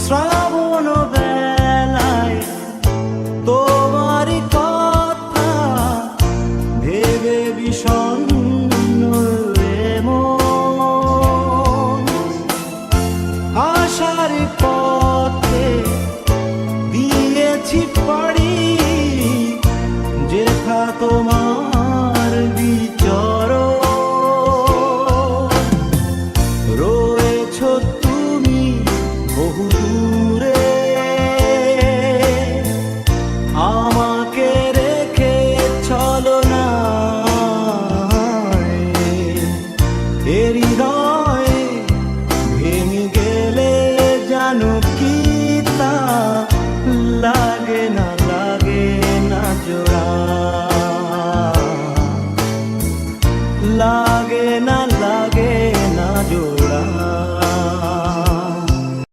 শ্রাবণ বেলায় তোমারই কথা ভেবে বিষণ্ণ মন। আশার পথে দিয়েছি পাড়ি যেথা তোমার